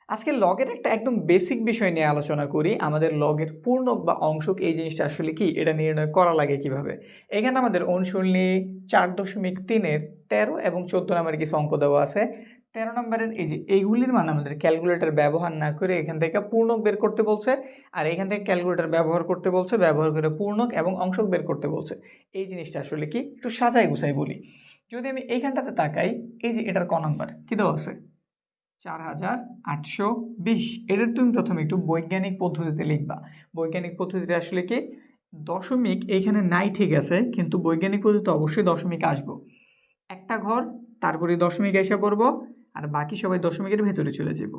আজকে লগের একটা একদম বেসিক বিষয় নিয়ে আলোচনা করি। আমাদের লগের পূর্ণক বা অংশক এই জিনিসটা আসলে কি, এটা নির্ণয় করা লাগে কিভাবে। এখানে আমাদের অনুশীলনী 4.3-এর 13 এবং 14 নম্বরের কিছু অঙ্ক দেওয়া আছে। 13 নম্বরের এই যে এইগুলির মান আমাদের ক্যালকুলেটর ব্যবহার না করে এখান থেকে পূর্ণক বের করতে বলছে, আর এখান থেকে ক্যালকুলেটর ব্যবহার করতে বলছে, ব্যবহার করে পূর্ণক এবং অংশক বের করতে বলছে। এই জিনিসটা আসলে কি একটু সাজাই গুছাই বলি। যদি আমি এইখানটাতে তাকাই, এই যে এটার ক নাম্বার কি দেওয়া আছে, 4820। এটার তুমি প্রথমে একটু বৈজ্ঞানিক পদ্ধতিতে লিখবা। বৈজ্ঞানিক পদ্ধতিতে আসলে কি, দশমিক এইখানে নাই ঠিক আছে, কিন্তু বৈজ্ঞানিক পদ্ধতিতে অবশ্যই দশমিক আসবো। একটা ঘর, তারপরে দশমিক এসে পড়বো, আর বাকি সবাই দশমিকের ভেতরে চলে যাব।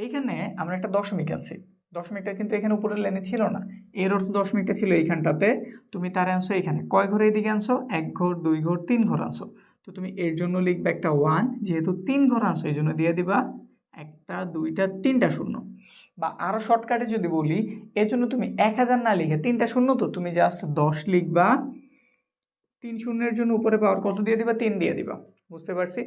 এইখানে আমরা একটা দশমিক আনছি, দশমিকটা কিন্তু এখানে উপরের লাইনে ছিল না, এর অর্থ দশমিকটা ছিল এইখানটাতে। তুমি তার আনছো এখানে কয় ঘরে এদিকে আনছো, এক ঘর, দুই ঘর, তিন ঘর আনছো। তো তুমি এর জন্য লিখবে একটা 1, যেহেতু তিন ঘর আনছো এই জন্য দিয়ে দিবা একটা, দুইটা, তিনটা শূন্য। বা আরো শর্টকাটে যদি বলি, এর জন্য তুমি 1000 না লিখে তিনটা শূন্য, তো তুমি জাস্ট 10 লিখবা, 3 শূন্যের জন্য উপরে পাওয়ার কত দিয়ে দিবা, 3 দিয়ে দিবা। বুঝতে পারছি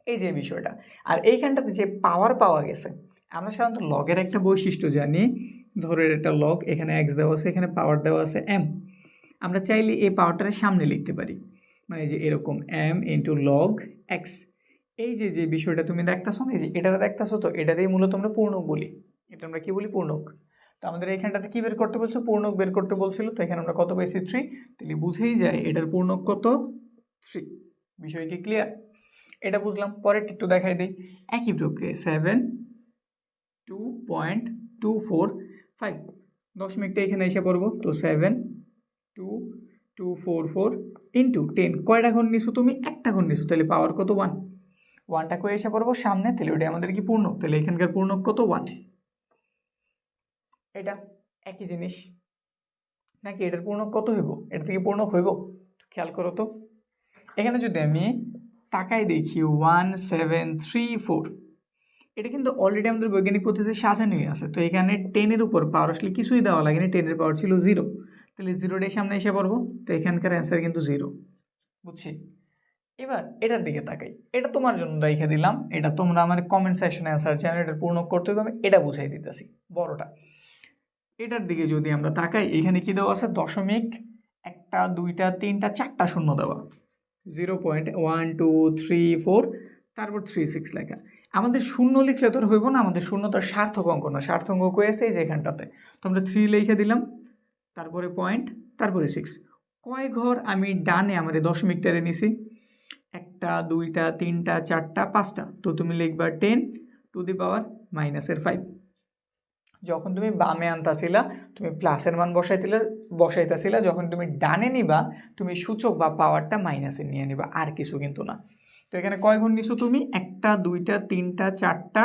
এই যে বিষয়টা। আর এইখানটাতে যে পাওয়ার পাওয়া গেছে, আমরা সাধারণত লগের একটা বৈশিষ্ট্য জানি। ধরো একটা লগ, এখানে এক্স দেওয়া আছে, এখানে পাওয়ার দেওয়া আছে এম। আমরা চাইলে এই পাওয়ারটার সামনে লিখতে পারি, মানে যে এরকম এম ইন্টু লগ এক্স। এই যে যে বিষয়টা তুমি দেখতেছো না, এই যে এটা দেখতেছো, তো এটাতেই মূলত আমরা পূর্ণক বলি। এটা আমরা কি বলি, পূর্ণক। তো আমাদের এইখানটাতে কি বের করতে বলছো, পূর্ণক বের করতে বলছিল। তো এখানে আমরা কত পেয়েছি, 3। তাহলে বুঝেই যায় এটার পূর্ণক কত, 3। বিষয় কি ক্লিয়ার? এটা বুঝলাম। পরেরটা একটু দেখাই দিই। একই প্রক্রিয়া 72.245, দশমিকটা এখানে এসে পড়বো। তো 72244 ইন্টু 10, কয়টা ঘর নিছো তুমি, একটা ঘর নিছো, তাহলে পাওয়ার কত, 1। 1টা করে এসে পড়বো সামনে, তাহলে ওটা আমাদের কি পূর্ণক, তাহলে এখানকার পূর্ণক কত, 1। এটা একই জিনিস নাকি, এটার পূর্ণক কত হইব, এটা থেকে পূর্ণক হইব, খেয়াল করো তো। এখানে যদি আমি তাকাই দেখি 1734, এটা কিন্তু অলরেডি আমাদের বৈজ্ঞানিক পদ্ধতিতে সাজানোই আছে। তো এখানে 10-এর উপর পাওয়ার আসলে কিছুই দেওয়া লাগেনি, 10-এর পাওয়ার ছিল 0, তাহলে 0টাই সামনে এসে পড়বো। তো এখানকার অ্যান্সার কিন্তু 0, বুঝছি। এবার এটার দিকে তাকাই, এটা তোমার জন্য রেখে দিলাম, এটা তোমরা আমার কমেন্ট সেকশনে অ্যান্সার জানো, এটার পূর্ণ করতে হবে, আমি এটা বুঝাই দিতেছি বড়টা। এটার দিকে যদি আমরা তাকাই, এখানে কি দেওয়া আছে, দশমিক, একটা, দুইটা, তিনটা, চারটা শূন্য দেওয়া, 0.1234, তারপর 36 লেখা। আমাদের শূন্য লিখলে তো হইব না, আমাদের শূন্য তো সার্থক অঙ্ক না, সার্থক অঙ্ক হয়েছে যে এখানটাতে। তো আমরা 3 লিখে দিলাম, তারপরে পয়েন্ট, তারপরে 6। কয় ঘর আমি ডানে আমার দশমিকটারে নিছি, একটা, দুইটা, তিনটা, চারটা, পাঁচটা। তো তুমি লিখবা 10⁻⁻5। যখন তুমি বামে আনতাছিলা তুমি প্লাসের মান বসাইতেছিলা, যখন তুমি ডানে নিবা তুমি সূচক বা পাওয়ারটা মাইনাসে নিয়ে নিবা, আর কিছু কিন্তু না। তো এখানে কয় ঘর নিছো তুমি, একটা, দুইটা, তিনটা, চারটা,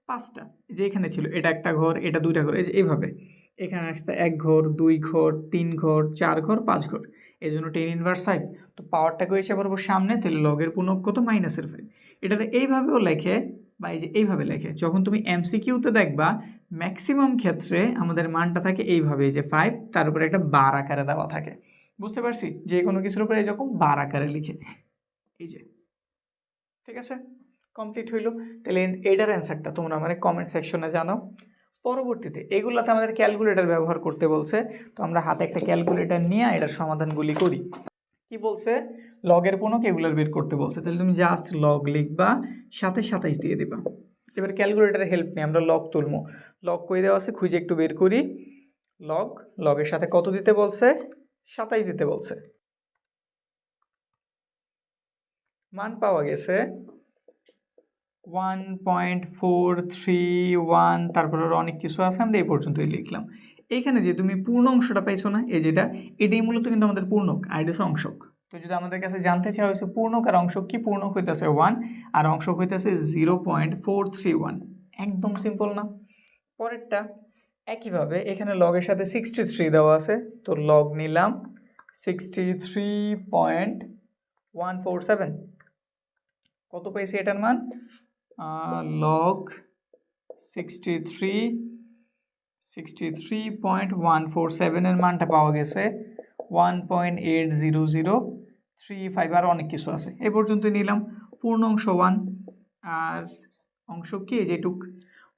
পাঁচটা। যে এখানে ছিল এটা একটা ঘর, এটা দুইটা ঘর, এই যে এইভাবে এখানে আসতে এক ঘর, দুই ঘর, তিন ঘর, চার ঘর, পাঁচ ঘর, এই জন্য 10⁻5। তো পাওয়ারটাকে এসে পড়বো সামনে, তাহলে লগের পূর্ণক কত, -5। এটা এইভাবেও লেখে, বা এই যে এইভাবে লেখে। যখন তুমি এমসিকিউতে দেখবা ম্যাক্সিমাম ক্ষেত্রে আমাদের মানটা থাকে এইভাবে, যে 5 তার উপরে একটা বার আকারে দেওয়া থাকে। বুঝতে পারছি, যে কোনো কিছুর উপরে এরকম বার আকারে লিখে, এই যে, ঠিক আছে, কমপ্লিট হইলো। তাহলে এটার অ্যান্সারটা তোমরা আমার কমেন্ট সেকশনে জানাও। পরবর্তীতে এগুলাতে আমাদের ক্যালকুলেটর ব্যবহার করতে বলছে, তো আমরা হাতে একটা ক্যালকুলেটর নিয়ে এটার সমাধানগুলি করি। কি বলছে, লগের পূর্ণক এগুলোর বের করতে বলছে, তাহলে তুমি জাস্ট লগ লিখবা, সাথে 27 দিয়ে দিবা। এবার ক্যালকুলেটরের হেল্প নিয়ে আমরা লগ তুলবো। লগ কই দেওয়া আছে খুঁজে একটু বের করি। লগের সাথে কত দিতে বলছে, 27 দিতে বলছে। মান পাওয়া গেছে 1.431, তারপর আরো অনেক কিছু আছে, আমরা এই পর্যন্তই লিখলাম। এইখানে যে তুমি পূর্ণ অংশটা পাইছো না, এই যেটা, এটাই মূলত কিন্তু আমাদের পূর্ণক, আর এটা অংশক। তো যদি আমাদের কাছে জানতে চাওয়া হয়েছে পূর্ণক আর অংশক কি, পূর্ণক হইতেছে 1 আর অংশক হইতেছে 0.431। একদম সিম্পল না? পরেরটা একইভাবে এখানে লগের সাথে 63 দেওয়া আছে, তো লগ নিলাম 63.147। কত পেয়েছি এটার মান, লগ 63.147 এর মানটা পাওয়া গেছে 1.80035, আর অনেক কিছু আছে, এই পর্যন্ত নিলাম। পূর্ণ অংশ 1 আর অংশ কি যেটুক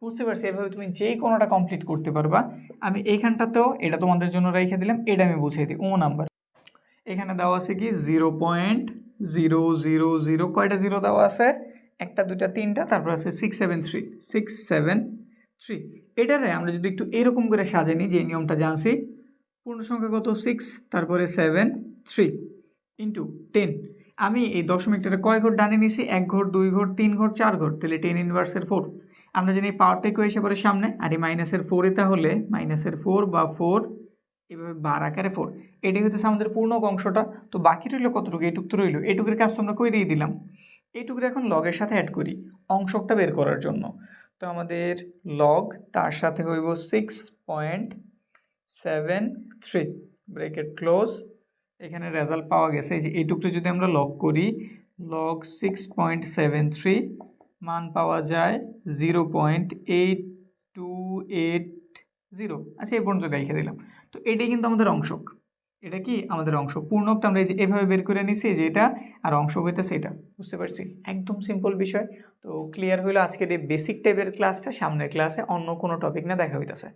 বুঝতে পারছি, এভাবে তুমি যে কোনোটা কমপ্লিট করতে পারবা। আমি এইখানটাতেও এটা তোমাদের জন্য রেখে দিলাম, এটা আমি বুঝিয়ে দিই। ও নাম্বার এখানে দেওয়া আছে কি 0.000, কয়টা জিরো দেওয়া আছে? একটা, দুইটা, তিনটা, তারপর আছে 673। এটারে আমরা যদি একটু এরকম করে সাজিয়ে নিই, যে নিয়মটা জানছি, পূর্ণ সংখ্যা কত? 6, তারপরে 7, 3 ইন্টু 10। আমি এই দশমিকটারে কয় ঘর ডানে নিছি? 1 ঘর, 2 ঘর, 3 ঘর, 4 ঘর, তাহলে 10 ইনভার্সের 4। আমরা জানি পাওয়ারটা কেউ এসে পড়ে সামনে, আর এই মাইনাসের 4 এ তাহলে মাইনাসের 4 বা 4 এভাবে বার আকারে 4। এটাই হচ্ছে আমাদের পূর্ণক অংশটা। তো বাকি রইল কতটুকু? এইটুকু তো রইল। এইটুকুর কাজ তো আমরা করেই দিলাম। এইটুকুর এখন লগের সাথে অ্যাড করি অংশকটা বের করার জন্য। তো আমাদের লগ তার সাথে হইব 6.73, ব্রেকেট ক্লোজ। এখানে রেজাল্ট পাওয়া গেছে, এই যে এইটুকুটা যদি আমরা লগ করি, লগ 6.73 মান পাওয়া যায় 0.8280। আচ্ছা, এই পর্যন্ত রেখে দিলাম। তো এটাই কিন্তু আমাদের অংশক। এটা কি আমাদের অংশ? পূর্ণকটা আমরা এই যে এভাবে বের করে নিছি, যে এটা, আর অংশ হইতেছে এটা। বুঝতে পারছি, একদম সিম্পল বিষয়। তো ক্লিয়ার হইলো আজকের এই বেসিক টাইপের ক্লাসটা। সামনের ক্লাসে অন্য কোনো টপিক না দেখা হইতেছে।